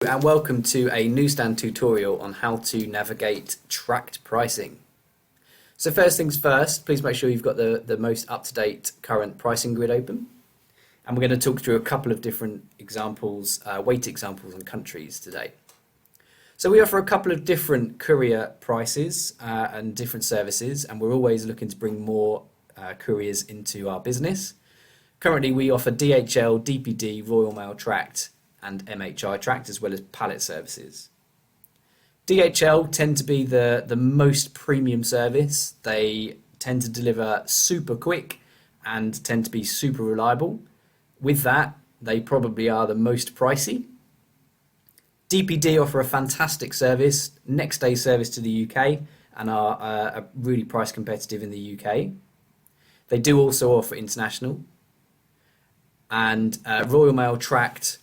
And welcome to a Newsstand tutorial on how to navigate tracked pricing. So first things first, please make sure you've got the most up-to-date current pricing grid open. And we're going to talk through a couple of different examples, weight examples and countries today. So we offer a couple of different courier prices and different services, and we're always looking to bring more couriers into our business. Currently we offer DHL, DPD, Royal Mail Tracked and MHI Tracked, as well as pallet services. DHL tend to be the most premium service. They tend to deliver super quick and tend to be super reliable. With that, they probably are the most pricey. DPD offer a fantastic service, next day service to the UK, and are really price competitive in the UK. They do also offer international. And Royal Mail Tracked,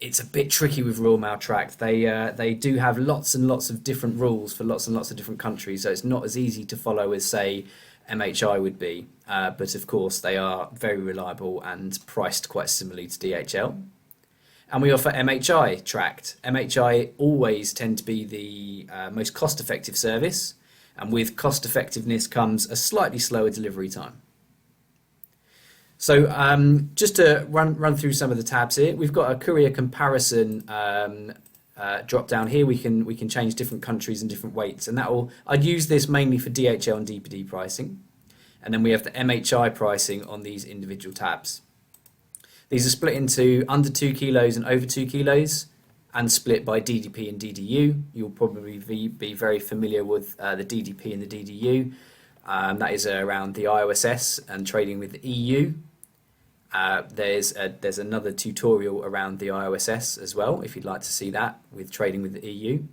it's a bit tricky with Royal Mail Tracked. They do have lots and lots of different rules for lots and lots of different countries, so it's not as easy to follow as, say, MHI would be. But of course, they are very reliable and priced quite similarly to DHL. And we offer MHI Tracked. MHI always tend to be the most cost-effective service, and with cost-effectiveness comes a slightly slower delivery time. So just to run through some of the tabs here, we've got a courier comparison drop down here. We can change different countries and different weights, and I'd use this mainly for DHL and DPD pricing. And then we have the MHI pricing on these individual tabs. These are split into under 2 kilos and over 2 kilos, and split by DDP and DDU. You'll probably be very familiar with the DDP and the DDU. That is around the IOSS and trading with the EU. There's another tutorial around the IOSS as well, if you'd like to see that, with trading with the EU.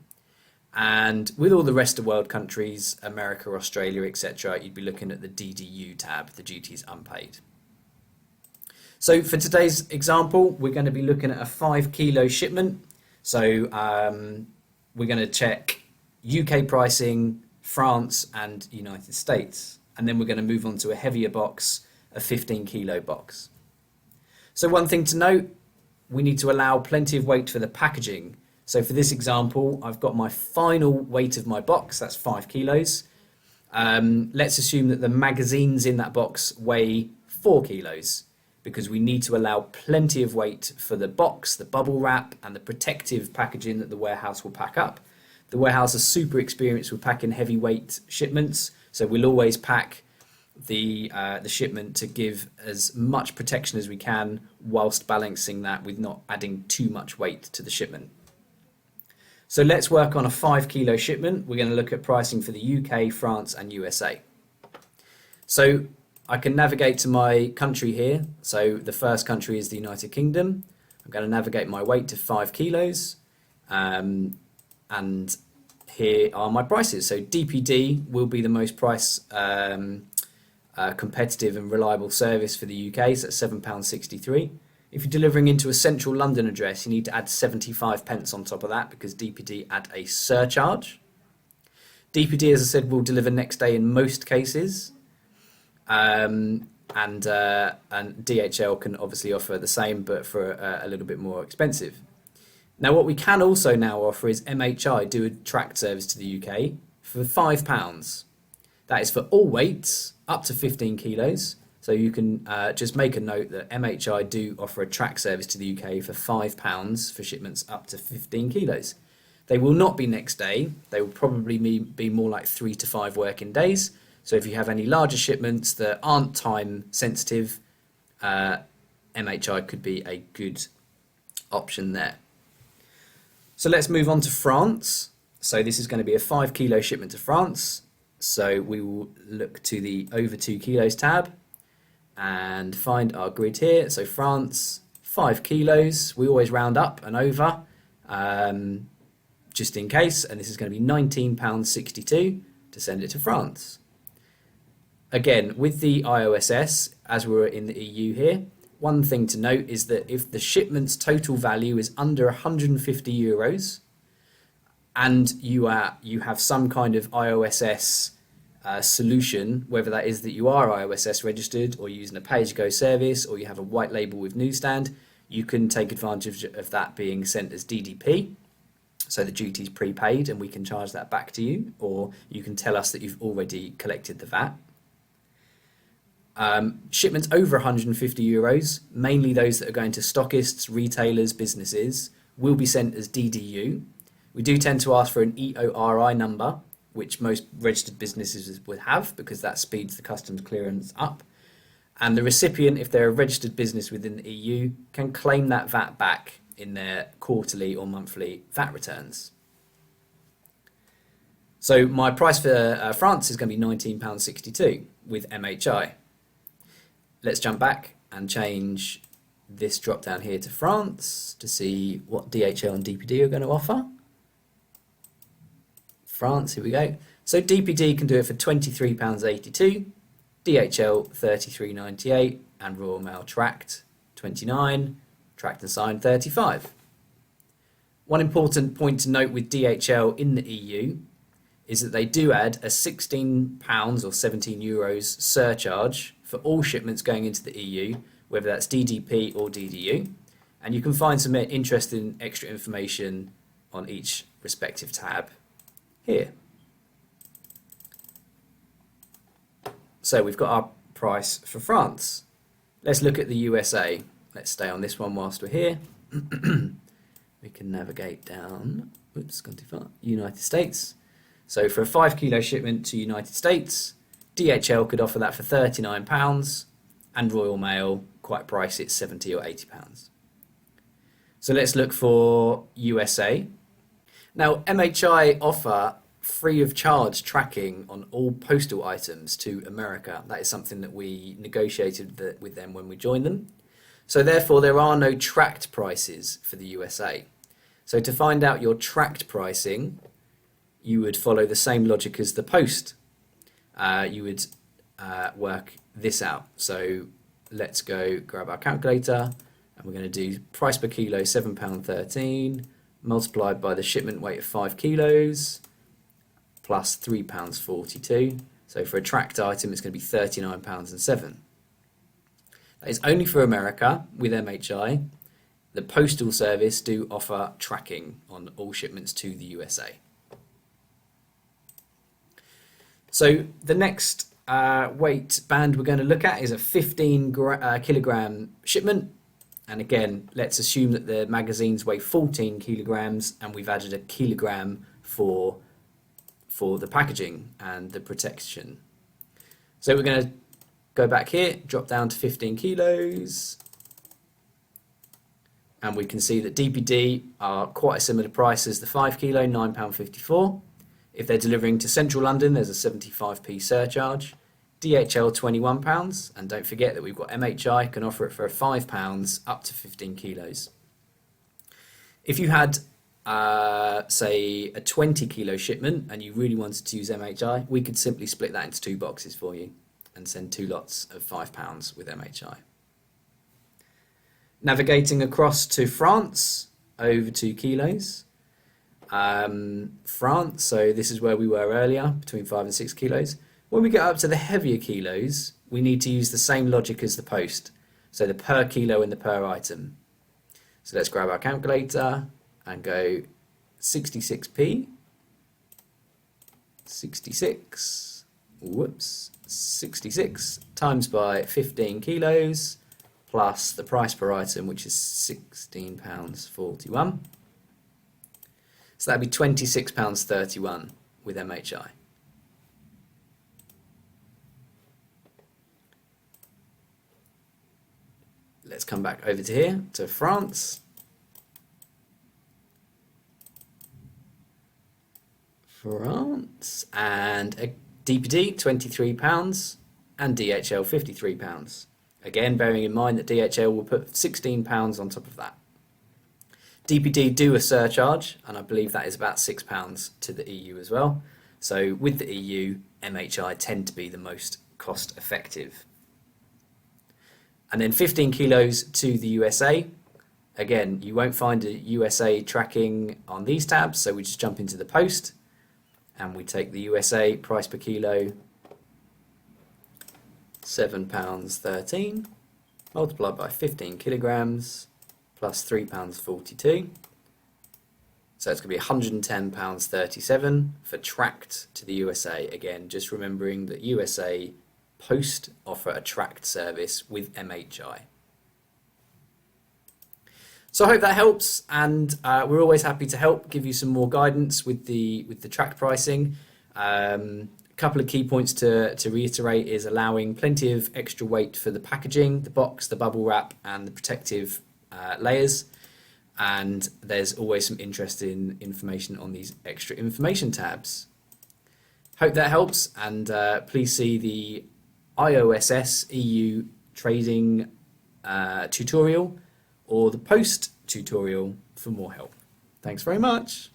And with all the rest of world countries, America, Australia, etc., you'd be looking at the DDU tab, the duties unpaid. So for today's example, we're going to be looking at a 5 kilo shipment. So we're going to check UK pricing, France and United States, and then we're going to move on to a heavier box, a 15 kilo box. So one thing to note, we need to allow plenty of weight for the packaging. So for this example, I've got my final weight of my box, that's 5 kilos. Let's assume that the magazines in that box weigh 4 kilos, because we need to allow plenty of weight for the box, the bubble wrap and the protective packaging that the warehouse will pack up. The warehouse is super experienced with packing heavyweight shipments, so we'll always pack the shipment to give as much protection as we can, whilst balancing that with not adding too much weight to the shipment. So let's work on a 5 kilo shipment. We're going to look at pricing for the UK, France and USA. So I can navigate to my country here. So the first country is the United Kingdom. I'm going to navigate my weight to 5 kilos. And here are my prices. So DPD will be the most price competitive and reliable service for the UK, so that's £7.63. If you're delivering into a central London address, you need to add 75 pence on top of that, because DPD add a surcharge. DPD, as I said, will deliver next day in most cases, and DHL can obviously offer the same, but for a little bit more expensive. Now, what we can also now offer is MHI, do a tracked service to the UK for £5. That is for all weights up to 15 kilos. So you can just make a note that MHI do offer a track service to the UK for £5 for shipments up to 15 kilos. They will not be next day. They will probably be more like 3 to 5 working days. So if you have any larger shipments that aren't time sensitive, MHI could be a good option there. So let's move on to France. So this is going to be a 5 kilo shipment to France. So we will look to the over 2 kilos tab and find our grid here. So France, 5 kilos. We always round up and over just in case. And this is going to be £19.62 to send it to France. Again, with the IOSS, as we're in the EU here, one thing to note is that if the shipment's total value is under €150 and you have some kind of IOSS solution, whether that is that you are IOSS registered or using a pay-as-you-go service or you have a white label with Newsstand, you can take advantage of that being sent as DDP. So the duty's prepaid and we can charge that back to you, or you can tell us that you've already collected the VAT. Shipments over €150, mainly those that are going to stockists, retailers, businesses, will be sent as DDU. We do tend to ask for an EORI number, which most registered businesses would have because that speeds the customs clearance up. And the recipient, if they're a registered business within the EU, can claim that VAT back in their quarterly or monthly VAT returns. So my price for France is going to be £19.62 with MHI. Let's jump back and change this drop down here to France to see what DHL and DPD are going to offer. France, here we go. So DPD can do it for £23.82, DHL £33.98, and Royal Mail tracked £29, tracked and signed £35. One important point to note with DHL in the EU is that they do add a £16 or €17 surcharge for all shipments going into the EU, whether that's DDP or DDU. And you can find some interesting extra information on each respective tab here. So we've got our price for France. Let's look at the USA. Let's stay on this one whilst we're here. We can navigate down, oops, gone too far, United States. So for a 5 kilo shipment to United States, DHL could offer that for £39 and Royal Mail, quite pricey, it's £70 or £80. So let's look for USA. Now MHI offer free of charge tracking on all postal items to America. That is something that we negotiated with them when we joined them. So therefore there are no tracked prices for the USA. So to find out your tracked pricing, you would follow the same logic as the post. You would work this out. So let's go grab our calculator and we're going to do price per kilo £7.13 multiplied by the shipment weight of 5 kilos plus £3.42. So for a tracked item it's going to be £39.07. That is only for America with MHI. The Postal Service do offer tracking on all shipments to the USA. So the next weight band we're going to look at is a 15 kilogram shipment. And again, let's assume that the magazines weigh 14 kilograms and we've added a kilogram for the packaging and the protection. So we're going to go back here, drop down to 15 kilos. And we can see that DPD are quite a similar price as the 5 kilo, £9.54. If they're delivering to central London, there's a 75p surcharge. DHL £21, and don't forget that we've got MHI, can offer it for £5 up to 15 kilos. If you had, say, a 20 kilo shipment and you really wanted to use MHI, we could simply split that into 2 boxes for you and send 2 lots of £5 with MHI. Navigating across to France, over 2 kilos. France, so this is where we were earlier, between 5 and 6 kilos. When we get up to the heavier kilos, we need to use the same logic as the post. So the per kilo and the per item. So let's grab our calculator and go 66p, 66 times by 15 kilos plus the price per item, which is £16.41. So that'd be £26.31 with MHI. Let's come back over to here, to France. France, and a DPD, £23, and DHL, £53. Again, bearing in mind that DHL will put £16 on top of that. DPD do a surcharge, and I believe that is about £6 to the EU as well. So with the EU, MHI tend to be the most cost effective. And then 15 kilos to the USA. Again, you won't find a USA tracking on these tabs, so we just jump into the post and we take the USA price per kilo, £7.13, multiplied by 15 kilograms, plus £3.42. So it's going to be £110.37 for tracked to the USA. Again, just remembering that USA Post offer a tracked service with MHI. So I hope that helps, and we're always happy to help give you some more guidance with the tracked pricing. A couple of key points to reiterate is allowing plenty of extra weight for the packaging, the box, the bubble wrap, and the protective layers. And there's always some interesting information on these extra information tabs. Hope that helps, and please see the IOSS EU trading tutorial or the post tutorial for more help. Thanks very much.